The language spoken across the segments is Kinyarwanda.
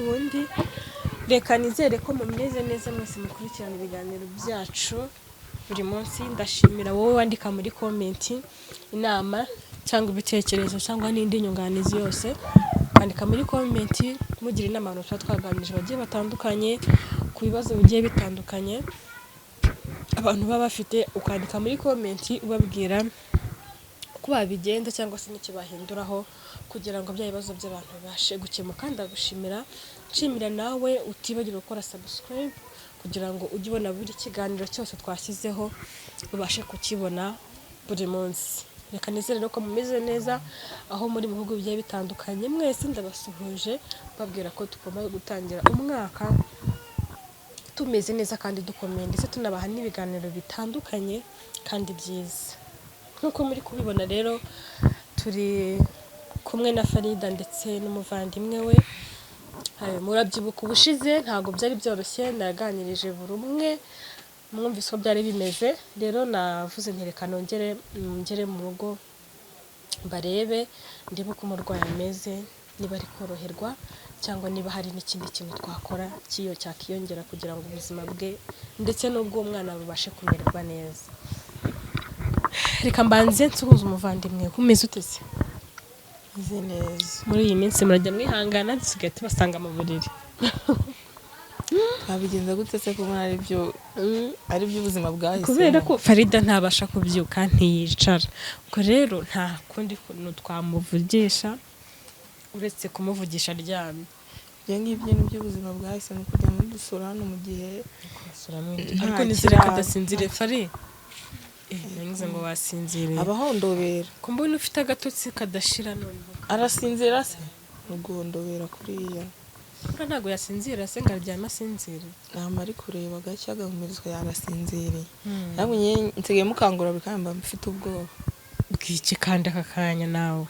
ku wundi. Reka nizere ko mumeze neza mwese mukurikirana ibiganiro byacu buri munsi. Ndashimira wowe wandika muri comment inama cyangwa ibitekerezo cyangwa n'indi nyunganizi yose. Kwandika muri comment mugira inama abantu twaganirije bagiye batandukanye ku bibazo bigiye bitandukanye abantu baba bafite, ukandika muri comment ubabwira ko babigenza cyangwa se n'icyo bahinduraho kugira ngo bya bibazo by'abantu bibashe gukemuka. Ndagushimira, nshimira nawe utibagirwa gukora subscribe kugira ngo ujye ubona buri kiganiro cyose twashyizeho ubashe kukibona buri munsi. Reka nizere ko mumeze neza aho muri mu bihugu bigiye bitandukanye. Mwese ndabasuhuje babwira ko tugomba gutangira umwaka tumeze neza kandi dukomeye, ndetse tunabaha n'ibiganiro bitandukanye kandi byiza. Nk'uko muri kubibona rero turi kumwe na Farida ndetse n'umuvandimwe we. Murabyibuka ubushize ntabwo byari byoroshye, naganirije buri umwe mwumvise ko byari bimeze. Rero navuze ntereka ngere mu rugo barebe ndebe uko umurwayi ameze, niba ari koroherwa cyangwa niba hari n'ikindi kintu twakora cyakiyongera kugira ngo ubuzima bwe ndetse n'ubw'umwana bubashe kumererwa neza. Reka mbanze nsuhuze umuvandimwe. Kumeze utese? Meze neza. Muri iyi minsi murajya mwihangana dusigaye tubasanga mu buriri. Twabigenza gute se ko ari byo ubuzima bwahise? Kubera ko Farida ntabasha kubyuka, ntiyicara. Ubwo rero nta kundi kuntu twamuvugisha uretse kumuvugisha aryamye. Ibyo ngibyo ni byo ubuzima bwahise, ni kujya mudusura hano mu gihe ariko nizere ko adasinzire Fari. Ngize ngo wasinziriye. Abahondobera. Ko mbona ufite agatotsi kadashira none. Arasinzira se? Ugondobera kuriya. Ntabwo yasinzira se ngo aryame asinzire. Nama ari kureba gake agahumirizwa yarasinziriye. Namwe nsigaye mukangura bikamba mfite ubwoba. Bwiki kandi aka kanya nawe.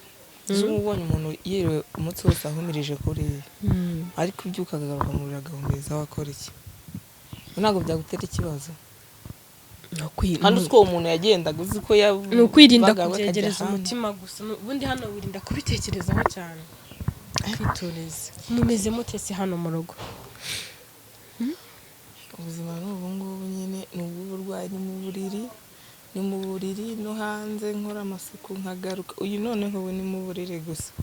Ubonye umuntu yiriwe umutsi wose ahumirije kuriya. Ariko ubyuka akagaruka mu biro agahumiriza wakora iki? Ntabwo byagutera ikibazo. Kandi uko umuntu yagendaga uzi ko ni ukwirinda kubyegereza umutima gusa. Ubundi hano wirinda kubitekerezaho cyane, kwituriza. Mumeze mutese hano mu rugo? Ubuzima ni ubu ngubu nyine, ni ubw'uburwayi. Ni mu buriri no hanze nkora amasuku nkagaruka. Uyu noneho ubu ni mu buriri gusa.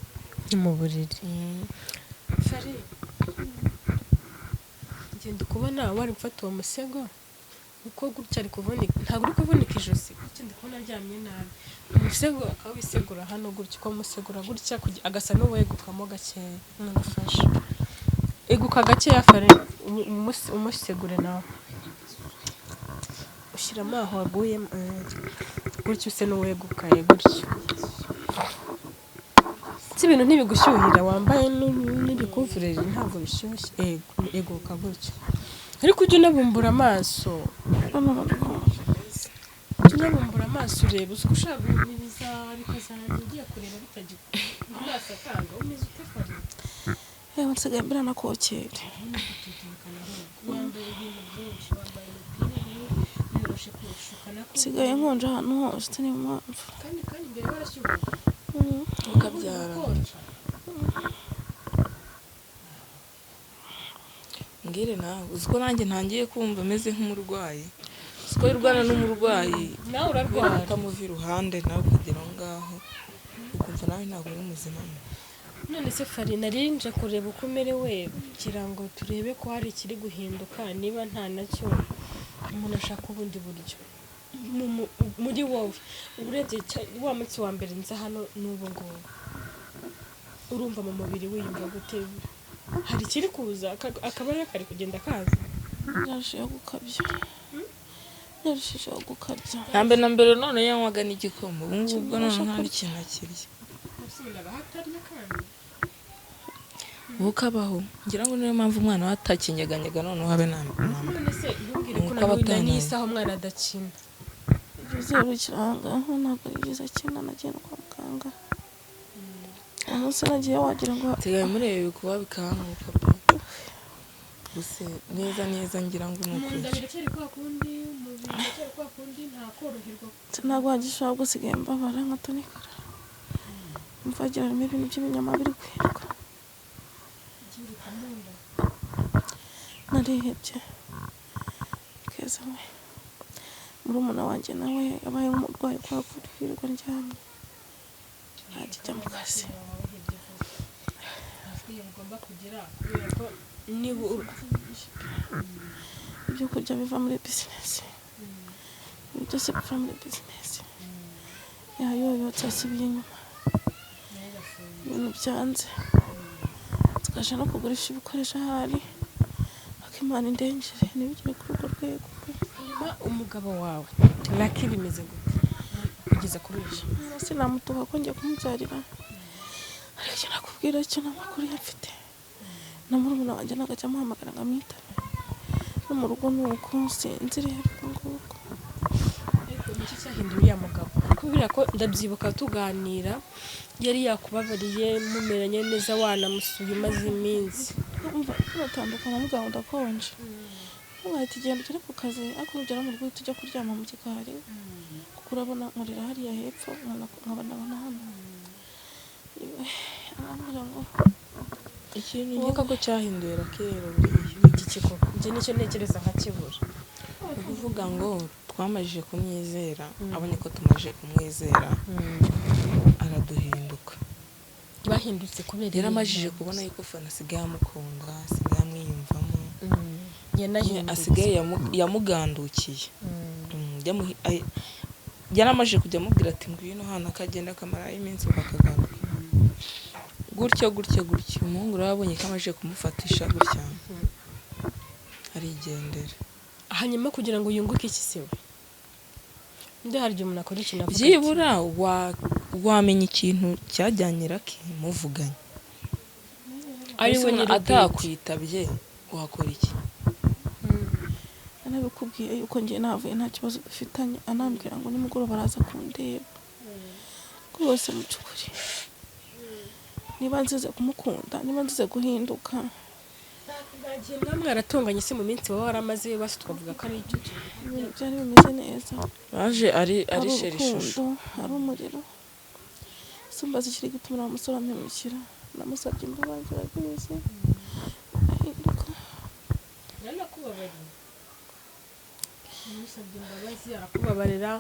Ni mu buriri. Fari, ngenda kubona wari gufata uwo musego uko gutya ari kuvunika. Ntabwo uri kuvunika ijosi, gutya ndi kubona aryamye nabi. Umusego akaba wisegura hano gutya, uko musegura gutya agasa n'uwegukamo gakeya. Nagufasha eguka gakeya Fari, umusegure nawe ushyiramo aho waguye gutya use n'uwegukaye gutya. Si ibintu ntibigushyuhira wambaye n'ibikuvureri ntabwo bishyushye. Eguka gutya ariko ujye unabumbura amaso. Unabumbura amaso ureba uko ushaka guhumiriza bikazajya ugiye kureba bitagikora. Amaso akanga umeze ute Fari? Nsigaye mbera na kokere. Nsigaye nkonje ahantu hose niyo mpamvu. Kandi imbere barashyuha. Ukabyara. Mbwire nawe, uzi ko nanjye ntangiye kumva ameze nk'umurwayi. Uzi ko urwana n'umurwayi nawe urarwara ukamuva iruhande nawe ukagera aho ngaho ukumva nawe ntabwo uri muzima. None se Fari, narinje kureba uko umerewe kugira ngo turebe ko hari ikiri guhinduka. Niba nta nacyo umuntu ashaka ubundi buryo muri wowe. Urebye wa munsi wa mbere nza hano n'ubu ngubu urumva mu mubiri wiyumva gute? Hari ikiri kuza akabara kari kugenda kaza? Yarushijeho gukabya. Na mbere none yanywaga n'igikoma, ubu ngubu none nta kintu akirya. Ubu kabaho ngira ngo niyo mpamvu umwana we atakinyeganyega noneho habe none se yumvire ko nawe n'isaha umwana adakina. Zero kiranga ntabwo ari byiza cyane. Nagiye kwa muganga umunsi nagiye wagira ngo nsigaye murebe kuba bikanguka gusa neza ngira ngo n'ukuri ntabwo wagisha ahubwo sigaye mbabara nkatonikara mvagira harimo ibintu by'ibinyama biri kwiruka narihebye keza we murumuna wanjye nawe yabaye nk'umurwayi kwa kwirirwa ndyamye ntajya mu kazi ibyo kurya biva muri bizinesi ibi byose biva muri bizinesi yayoyotse asubiye inyuma ibintu byanze tukaje no kugurisha ibikoresho ahari akimana indengere ntibigire kuri urwo rwego. Umugabo wawe Lucky bimeze gute kugeza kuri ubu? Sinamutuka ko ngiye kumubyarira ariko icyo nakubwira cyo n'amakuru yafite na murumuna wanjye ntabwo ajya amuhamagara ngo amwitabe no mu rugo ni uko sinzi rero nguko. Ariko niki cyahinduye uriya mugabo kubera ko ndabyibuka tuganira yari yakubabariye mumeranye neza wanamusuye maze iminsi turatandukana mugabo ndakonje wahita igenda ugera ku kazi ariko nugera mu rugo tujya kuryama mu gikari kuko urabona nkorera hariya hepfo nkabona hano arambwira ngo ikintu nkeka ko cyahinduye rakero buriya iki kiko njye nicyo ntekereza nkakibura. ni ukuvuga ngo twamajije kumwizera abonye ko tumaje kumwizera araduhinduka. Bahindutse kubera yaramajije kubona yuko fana asigaye amukunda asigaye amwiyumvamo asigaye yamugandukiye yaramajije kujya amubwira ati ngwino hano akagenda akamara iminsi bakagaruka gutyo gutyo gutyo. Umuhungu urabonye ko amajije kumufatisha gutya arigendera. hanyuma kugira ngo yunguke iki se we ndi haryo umuntu akora ikintu avuga byibura wamenya ikintu cyajyanye Lucky muvuganye ari we nyiri atakwitabye wakora iki? anabikubwiye yuko ngiye navuye nta kibazo dufitanye anambwira ngo nimugoroba araza kundeba rwose mu cyukuri niba nzize kumukunda niba nzize guhinduka bagiye namwe aratunganye se mu minsi baba waramaze basi tukavuga ko ari icyo ibintu byari bimeze neza baje ari sherishusho ari umuriro sumbaza ikiri gituma umusore amemukira namusabye imbabazi arabizi ahinduka umusabye imbabazi arakubabarira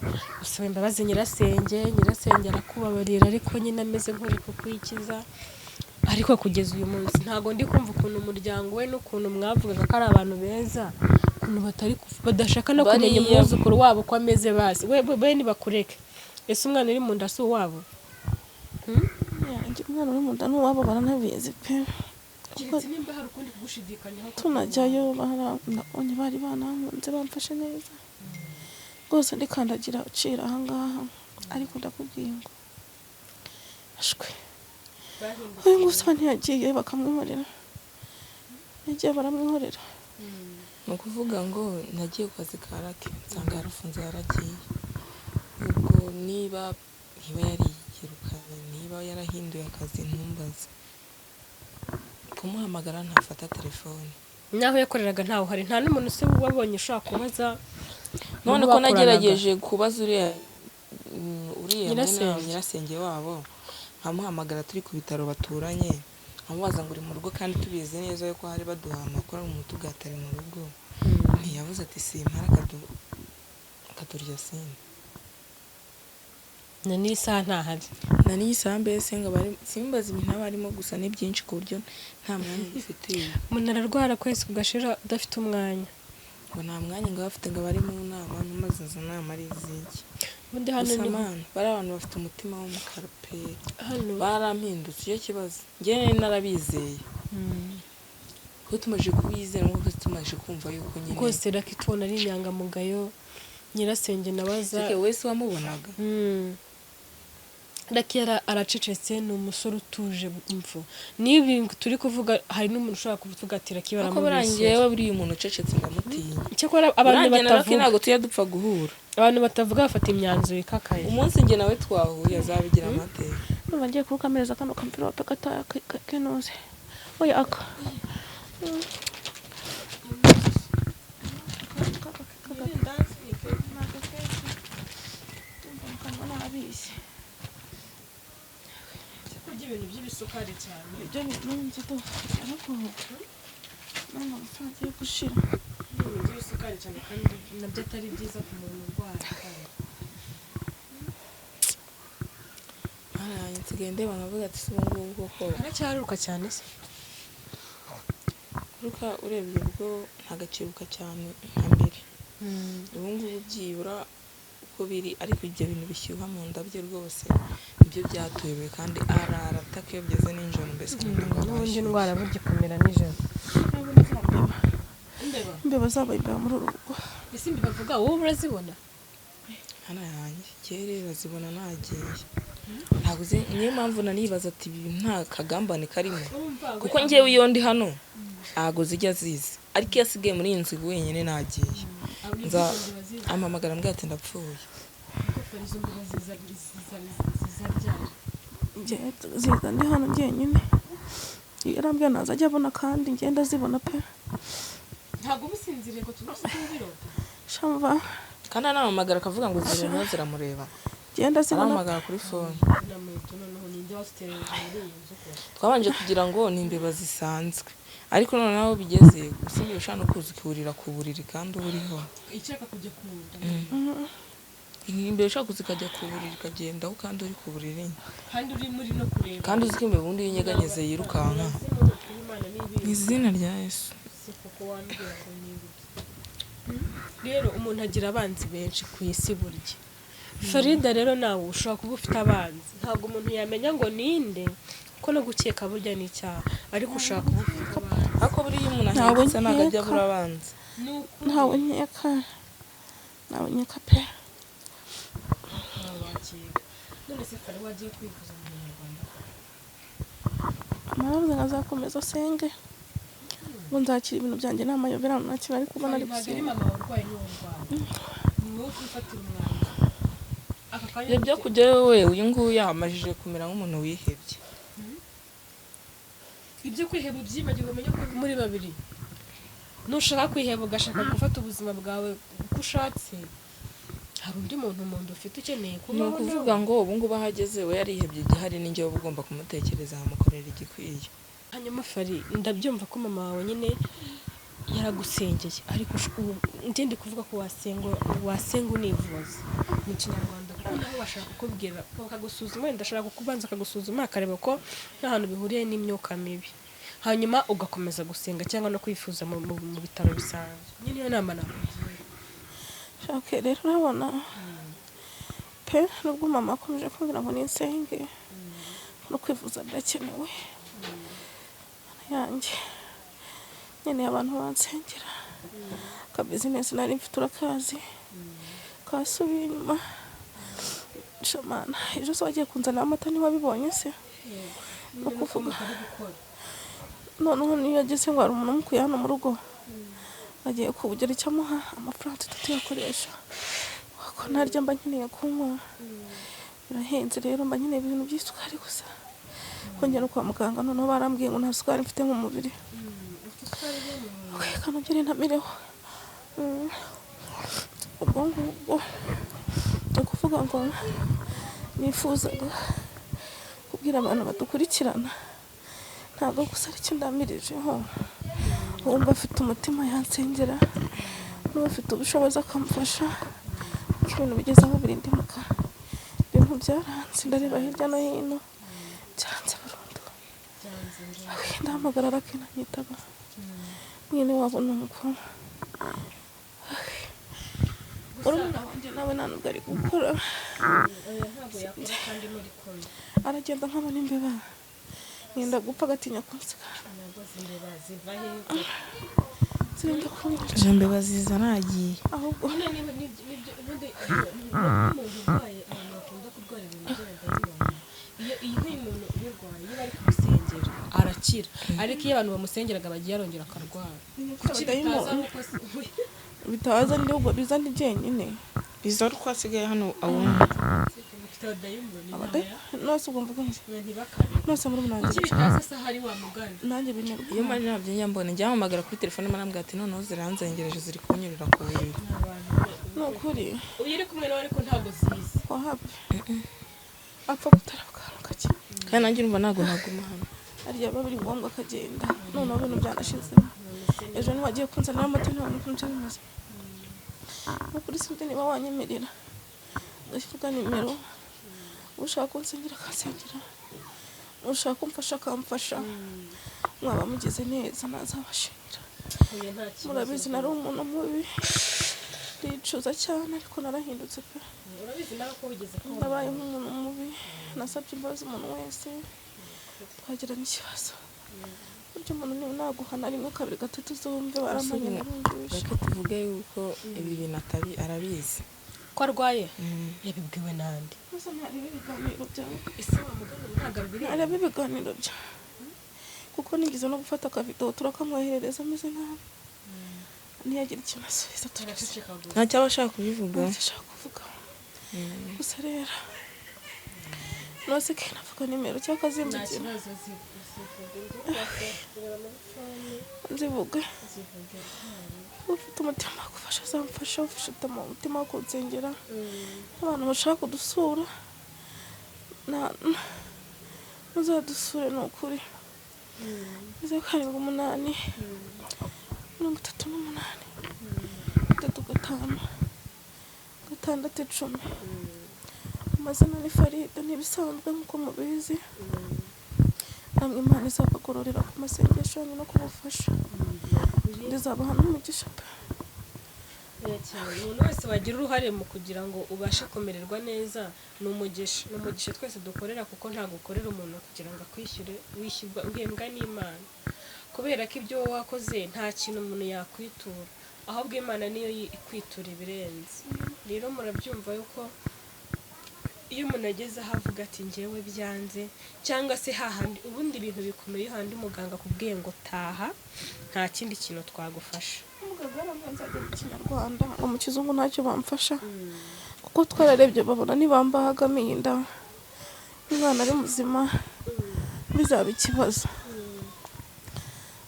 usaba imbabazi nyirasenge arakubabarira ariko nyine ameze nk'uri kukwikiza ariko kugeza uyu munsi ntago ndi kumva ukuntu umuryango we n'ukuntu mwavugaga ko ari abantu beza ukuntu badashaka no kumenya umwuzukuru wabo ko ameze basi we nibakureke ese umwana uri mu nda si uwabo umwana uri mu nda n'uwabo baranabizi pe tunajyayo barabonye bari banankunze bamfashe neza rwose ndikandagira ucira ahangaha ariko ndakubwiye ngo ashwe uyu ngusa ntiyagiye bakamwihorera yagiye baramwihorera. ni ukuvuga ngo nagiye ku kazi ka Lucky nsanga yarafunze yaragiye ubwo niba yariyirukanye niba yarahinduye akazi ntumbaze kumuhamagara ntafata telefone naho yakoreraga ntawe hari nta n'umuntu se wabonye ushaka kubaza none ko nagerageje kubaza uriya nyirasenge wabo nkamuhamagara turi ku bitaro baturanye nkamubaza ngo uri mu rugo kandi tubizi neza yuko hari baduha amakuru mu tugatari mu rugo ntiyavuze ati simpara akaturya simba na n'isaha ntahari na n'isaha mbese ngo simbaza ibintu aba arimo gusa ni byinshi ku buryo nta mwanya ugifitiye. umuntu ararwara kwezi kugashira udafite umwanya ngo nta mwanya ngo bafite ngo bari mu nama ntumaze izo nama ari iziki ubundi hano ni bari abantu bafite umutima w'umukara pe barampindutse iyo kibazo njyewe narabizeye kuko tumaze kubizera nk'uko tumaze kumva yuko nyine rwose Lucky tubona ari inyangamugayo nyirasenge nabaza wese wamubonaga Lucky aracecetse ni umusore utuje imfu nibi turi kuvuga hari n'umuntu ushobora kuvuga ati Lucky baramubiye ko burangiye buriye umuntu ucecetse ndamutinya cyakora abantu batavuga ntabwo tuya dupfa guhura abantu batavuga bafata imyanzuro ikakaye umunsi njye nawe twahuye azabigira amateka numva ngiye kurukamereza kano kampirope gatoya kenoze oya aka ibintu by'ibisukari cyane ibyo ni inzu ariko amafaranga yo gushira ibintu by'isukari cyane kandi nabyo atari byiza ku muntu urwaye nsigaye ndeba nkavuga ati si ubu ngubu koko aracyaruka cyane se kuruka urebye ubwo ntagacibuka cyane nka mbere ubu ngubu byibura uko biri ariko ibyo bintu bishyuha mu nda bye rwose nibyo byatuyobewe kandi ararataka iyo bigeze nijoro mbese n'ubundi indwara burya ikomera nijoro imbeba zabaye imbeba muri uru rugo ese imbeba bavuga wowe urazibona hano yanjye kera bazibona nagiye ntabwo uzi niyo mpamvu nanibaza ati ibi nta kagambane karimo kuko njyewe iyo ndi hano ntabwo zijya zizi ariko iyo asigaye muri iyi nzu wenyine nagiye nza amamagara mbwa ati ndapfuye ziza ndi hano njyenyine yarambwira naza ajya abona kandi ngenda zibona pe ntabwo ubisinziriye ngo tumusize ubirota shamva kandi anamamagara akavuga ngo zirimo ziramureba ngenda zibona aramamagara kuri fone twabanje kugira ngo ni imbeba zisanzwe ariko noneho aho bigeze gusa imbeba ushaka no kuza ukihurira ku buriri kandi uba uriho icyaka kujya kuwuda imbeba ushaka kuza ikajya ku buriri ikagendaho kandi uri ku buriri kandi uri muri no kureba kandi uzi ko imbeba ubundi iyo inyeganyeze yirukanka mu izina rya Yesu rero umuntu agira abanzi benshi ku isi burya Farida rero nawe ushobora kuba ufite abanzi ntabwo umuntu yamenya ngo ninde kuko no gukeka burya ni icyaha ariko ushaka kuba ufite abanzi ariko buriya umuntu ahindutse ntabwo ajya abura abanzi ntawe nkeka pe none se Farida wagiye kwivuza mu Rwanda naravuze nkazakomeza asenge ngo nzakira ibintu byanjye n'amayobera nta kintu ari kubona ari gusenga mama warwaye niwo ndwaye ni wowe kwifatira umwanzuro ibyo byo kujya wowe uyu nguyu yamajije kumera nk'umuntu wihebye ibyo kwiheba ubyibagirwa umenye ko muri babiri nushaka kwiheba ugashaka gufata ubuzima bwawe uko ushatse hari undi muntu ufite ukeneye ni ukuvuga ngo ubu ngubu ahageze we yarihebye igihari n'injye uba ugomba kumutekereza amukorera igikwiye hanyuma Fari ndabyumva ko mama wawe nyine yaragusengeye ariko ndi kuvuga ko wasenga univuza mu kinyarwanda kuko nawe bashaka kukubwira bakagusuzuma wenda ashaka kubanza akagusuzuma akareba ko nta hantu bihuriye n'imyuka mibi hanyuma ugakomeza gusenga cyangwa no kwifuza mu bitaro bisanzwe nyine iyo nama nakugira shaka rero urabona pe nubwo mama akomeje kumbwira ngo ninsenge no kwivuza birakenewe yanjye nyine abantu bansengera akabizinesi nari mfite urakazi kasubiye inyuma shamana ejo se wagiye kunzanira amata ntiwabibonye se ni ukuvuga noneho niyo ageze ngo hari umuntu umukuye hano mu rugo agiye kubugira icyo amuha amafaranga tutayakoresha ko narya mba nkeneye kunywa birahenze rero mba nkeneye ibintu by'isukari gusa kongera kwa muganga noneho barambwiye ngo nta sukari mfite mu mubiri kanogere ntamireho ubwo ngubwo ni ukuvuga ngo nifuzaga kubwira abantu badukurikirana ntabwo gusa aricyo ndamirijeho uwumva afite umutima yansengera n'ufite ubushobozi akamufasha ko ibintu bigeze aho birindimuka ibintu byaranze ndareba hirya no hino byanze burundu ndahamagara Raki ntanyitaba nyine wabona umukuru urabona wanjye nawe nta nubwo ari gukora aragenda nkabona imbeba yenda gupfa agatinya kunsiga zirinda kunyica izo mbeba ziza nagiye ahubwo arakira ariko iyo abantu bamusengeraga bagiye yarongera akarwara bitaza n'ubwo biza ndi jyenyine biza ari uko asigaye hano awumva nose ubwo mvuga nose muri munange nanjye binerwa iyo mari nabyo nyambone njya mpamagara kuri telefone marambwira ati noneho ziranzengereje ziri kunyurira ku buriri ni ukuri uri kumwe nawe ariko ntabwo zizi wahape apfa gutarabuka cyane kandi nanjye urumva ntabwo naguma hano ariya biba biri ngombwa akagenda noneho ibintu byanashizemo ejo ntiwagiye kunzanira amata nta muntu nje bimaze kuri sinzi niba wanyemerera ndashyiga nimero ushaka kunsengera akansengera ushaka kumfasha akamfasha mwaba mugize neza nazabashimira murabizi nari umuntu mubi ndicuza cyane ariko narahindutse pe nabaye nk'umuntu mubi nasabye imbabazi umuntu wese twagira n'ikibazo burya umuntu niba naguhana rimwe kabiri gatatu zumve baramanye narumvishe reka tuvuge yuko ibi bintu arabizi ko arwaye yabibwiwe nande gusa ntarebe ibiganiro byawe ese wamugana ntabwo abiri ntarebe ibiganiro byawe kuko nigeze no gufata akavidewo turakamwoherereza ameze nabi ntiyagira ikintu asubiza turabise nta cyaba ashaka kubivuga ashaka kuvuga gusa rero nose ke navuga nimero cyangwa akazimbukira nzivuge ufite umutima wo gufasha azamfasha ufite umutima wo kunsengera abantu bashaka kudusura muzadusure ni ukuri 7 8 8 6 10 amazina ni Farida ntibisanzwe nk'uko mubizi namwe Imana izabagororera ku masengesho no kubufasha ndizaba hano umugisha pe umuntu wese wagira uruhare mu kugira ngo ubashe kumererwa neza ni umugisha twese dukorera kuko ntabwo ukorera umuntu kugira ngo akwishyure wishyurwa uhembwa n'Imana kubera ko ibyo wakoze nta kintu umuntu yakwitura ahubwo Imana niyo ikwitura ibirenze rero murabyumva yuko iyo umuntu ageze aho avuga ati njyewe byanze cyangwa se hahandi ubundi ibintu bikomeye handi muganga akubwiye ngo taha nta kindi kintu twagufasha Kinyarwanda ngo mu kizungu ntacyo bamfasha kuko twararebye babona nibamba hagamiye inda umwana ari muzima bizaba ikibazo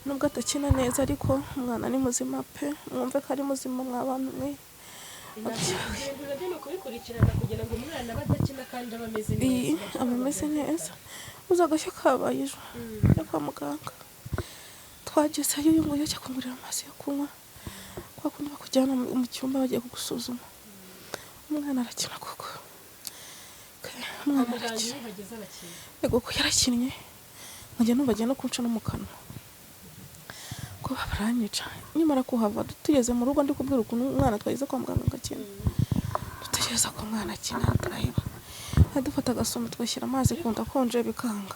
nubwo atakina neza ariko umwana ni muzima pe mwumve ko ari muzima mw'abantu mwe kugira ngo umwana badakina kandi ameze neza uzagashya kabaye ejo yo kwa muganga twagezeyo uyu nguyu ajya kungurira amazi yo kunywa kwa kundi bakujyana mu cyumba bagiye kugusuzuma umwana arakina koko umwana arakina yego ko yarakinnye nkajya numva agiye no kunca no mu kanwa ko baranyica nyamara kuhava tugeze mu rugo ndi kubwira ukuntu umwana twagize kwa muganga ngakina dutegereza ko umwana akina turaheba adufata agasoma twashyira amazi kunda konje bikanga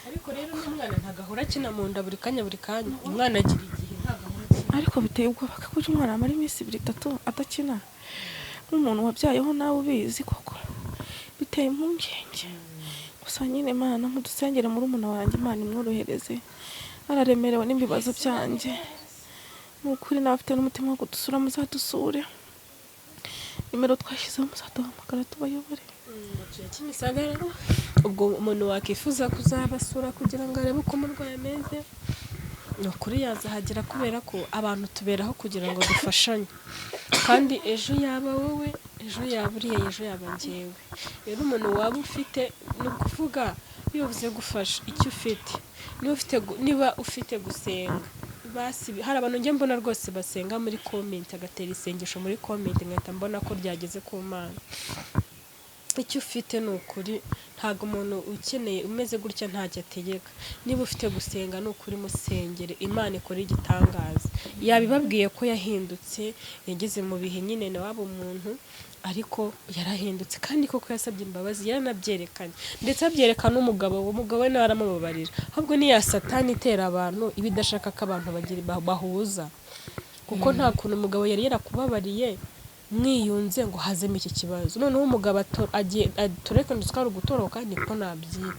ariko rero n'umwana ntagahora akina mu nda buri kanya umwana agira igihe ntagahora ariko biteye ubwoba kuko umwana amara iminsi 2-3 atakina n'umuntu wabyayeho nawe ubizi koko biteye impungenge gusa nyine Imana mudusengere muri umuntu wanjye Imana imworohereze araremerewe n'imbibazo byanjye n'ukuri nafite n'umutima wo kudusura muzadusure nimero twashyizeho muzaduhamagara tubayobore Kimisagara ubwo umuntu wakifuza kuzabasura kugira ngo arebe uko umurwayi ameze ni ukuri yazahagera kubera ko abantu tuberaho kugira ngo dufashanye kandi ejo yaba wowe ejo yaba uriya ejo yaba njyewe rero umuntu waba ufite ni ukuvuga iyo uvuze gufasha icyo ufite niba ufite gusenga basi hari abantu njye mbona rwose basenga muri comment agatera isengesho muri comment ngahita mbona ko ryageze ku Mana icyo ufite ni ukuri ntabwo umuntu ukeneye umeze gutya ntacyo ategeka niba ufite gusenga ni ukuri musengere Imana ikora igitangaza yabibabwiye ko yahindutse yageze mu bihe nyine na wabo umuntu ariko yarahindutse kandi koko yasabye imbabazi yaranabyerekanye ndetse abyerekana umugabo we nawe aramubabarira ahubwo ni ya satani itera abantu ibidashaka ko abantu bahuza kuko nta kuntu umugabo yari yarakubabariye mwiyunze ngo hazemo iki kibazo noneho umugabo tureka ndusukara gutoroka niko nabyita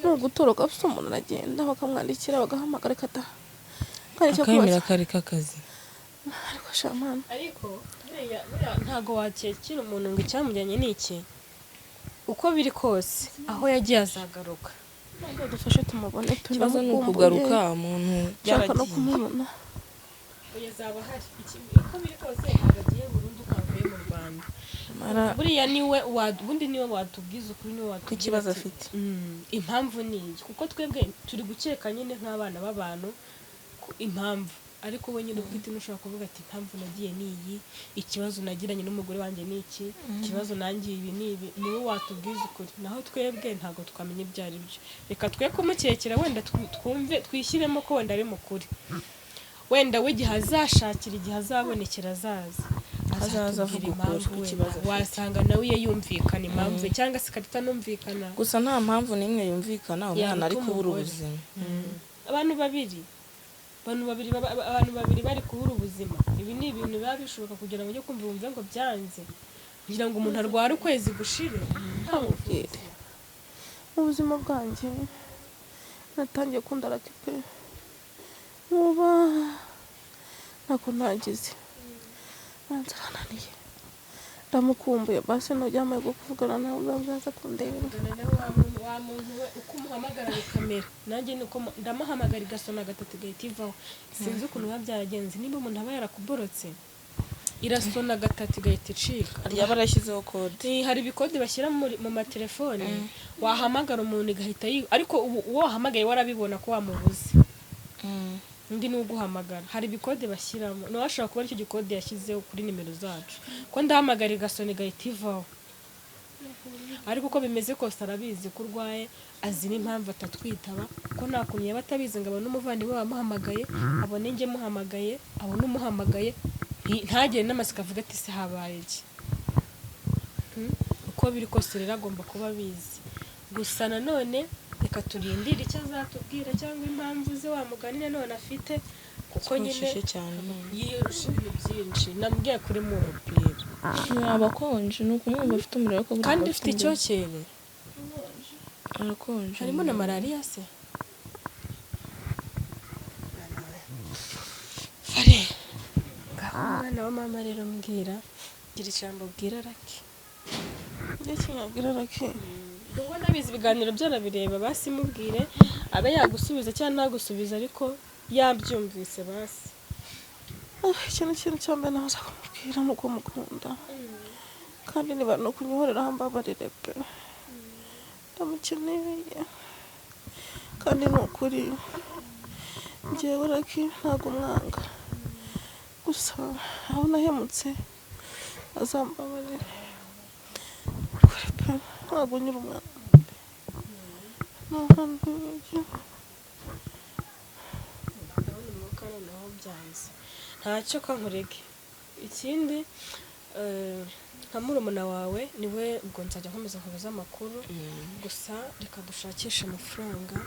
no gutoroka afite umuntu aragenda bakamwandikira bagahamagara akemera akareka akazi ariko shamana ariko ntago wakekira umuntu ngo icyamujyanye ni iki uko biri kose aho yagiye azagaruka dufashe tumubone ikibazo ni ukugaruka umuntu yaragiye no kumubona yazaba hari uko biri kose agagiye burundu kavuye mu Rwanda buriya niwe ubundi niwe watubwiza ukuri, niwe watubwiza ikibazo afite impamvu ni iki, kuko twebwe turi gukeka nyine nk'abana b'abantu impamvu, ariko we nyine ubwite ntushobora kuvuga ati impamvu nagiye ni iyi, ikibazo nagiranye n'umugore wanjye ni iki, ikibazo nangiye ibi ni ibi, niwe watubwiza ukuri. Naho twebwe ntabwo twamenya ibyo ari byo. Reka twe kumukekera, wenda twumve twishyiremo ko wenda ari mukuri, wenda we igihe azashakira, igihe azabonekera azaza avuga impamvu wenda wasanga nawe ye yumvikana impamvu cyangwa se itanumvikana. Gusa nta mpamvu n'imwe yumvikana umwana ari kubura ubuzima. Abantu babiri bari kubura ubuzima, ibi ni ibintu biba bishoboka kugira ngo ujye kumva wumve ngo byanze, kugira ngo umuntu arware ukwezi gushire. Mu buzima bwanjye natangiye kunda Lucky pe, nuba ntako nagize nanzananiye, ndamukumbuye basi nujyamaye kuvugana nawe uzaza kundeba. Wa muntu we uko umuhamagara bikamera, nanjye niko ndamuhamagara igasona gatatu igahita ivaho. Sinzi ukuntu biba byaragenze, niba umuntu aba yarakuborotse irasona gatatu igahita icika. Yaba yarashyizeho kode. Hari ibikode bashyira mu matelefone, wahamagara umuntu igahita ariko uwo wahamagaye warabibona ko wamubuze. Undi ni uguhamagara, hari ibikode bashyiramo, nawe ashobora kuba aricyo gikode yashyizeho kuri nimero zacu, ko ndahamagara igasona igahita ivaho. Ariko uko bimeze kose arabizi ko urwaye, azi n'impamvu atatwitaba, ko nta kuntu yaba atabizi ngo abone umuvandimwe wamuhamagaye, abone njye muhamagaye, abone umuhamagaye, ntagire n'amasika avuga ati se habaye iki. Uko biri kose rero agomba kuba abizi. Gusa nanone reka turindire icyo azatubwira cyangwa impamvu ze wamuganire none afite, kuko nyine yirusha ibintu byinshi. Nambwiye kuri mu mupira abakonje ni ukumwumva afite umuriro ko kandi ufite icyokere, arakonje. harimo na malariya se. Umwana wa mama rero mbwira, gira ijambo bwira Lucky. Njye kinyabwira Lucky, ubwo nabizi ibiganiro byarabireba, basi mubwire abe yagusubiza cyangwa ntagusubiza, ariko yabyumvise basi. ikintu cya mbere naza kumubwira ni uko mukunda, kandi niba no kunyohorera mbabarire pe, ndamukeneye kandi ni ukuri. Njyewe Lucky ntabwo mwanga, gusa aho nahemutse azambabarire kuri pe, ntabwo nyiri umwana n'ahantu y'ibyo. Ndabona umwuka noneho byanze, ntacyo kankurege. Ikindi nka murumuna wawe niwe ubwo nzajya nkomeza nkubaza amakuru, gusa reka dushakishe amafaranga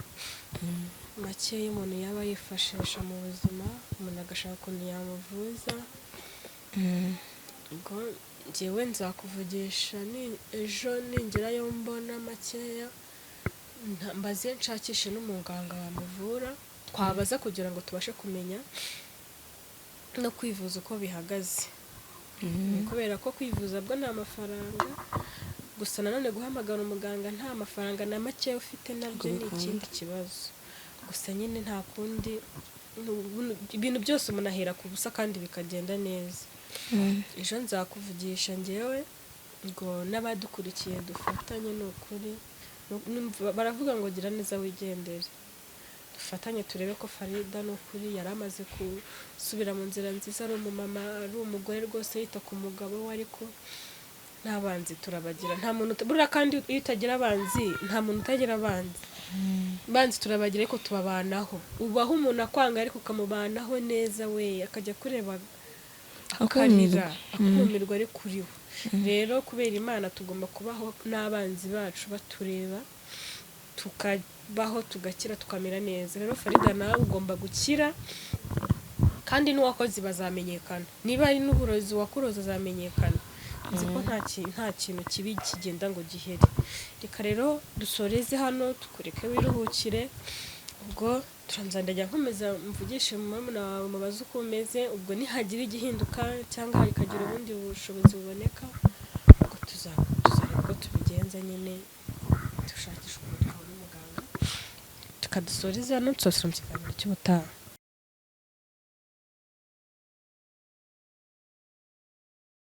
make y'umuntu yaba yifashisha mu buzima, umuntu agashaka ukuntu yamuvuza. Ubwo njyewe nzakuvugisha ejo ningerayo mbona makeya, mbaze nshakishe n'umuganga wamuvura twabaza, kugira ngo tubashe kumenya no kwivuza uko bihagaze. Kubera ko kwivuza bwo ni amafaranga, gusa nanone guhamagara umuganga nta mafaranga na make ufite nabyo ni ikindi kibazo. Gusa nyine nta kundi, ibintu byose umuntu ahera ku busa kandi bikagenda neza. Ejo nzakuvugisha njyewe, ngo n'abadukurikiye dufatanye, ni ukuri baravuga ngo gira neza wigendere, dufatanye turebe ko Farida ni ukuri yari amaze gusubira mu nzira nziza, ari umumama, ari umugore rwose yita ku mugabo we, ariko n'abanzi turabagira. Nta muntu burira, kandi iyo utagira abanzi nta muntu utagira abanzi. Banzi turabagira ariko tubabanaho. Ubaho umuntu akwanga ariko ukamubanaho neza, we akajya kureba akarira, akumirwa ari kuri we. Rero kubera Imana tugomba kubaho n'abanzi bacu batureba, tukabaho tugakira tukamera neza. Rero Farida nawe ugomba gukira, kandi n'uwakoze bazamenyekana, niba ari n'uburozi wakuroza azamenyekana. Nzi ko nta kintu kibi kigenda ngo gihere. Reka rero dusoreze hano, tukureke wiruhukire. Ubwo turanzandajya nkomeza mvugishe murumuna wawe mubaze uko umeze, ubwo nihagira igihinduka cyangwa hakagira ubundi bushobozi buboneka, ubwo tuzareba uko tubigenza, nyine dushakisha ukuntu twabona umuganga tukadusoreza hano, tuzasubira mu kiganiro cy'ubutaha.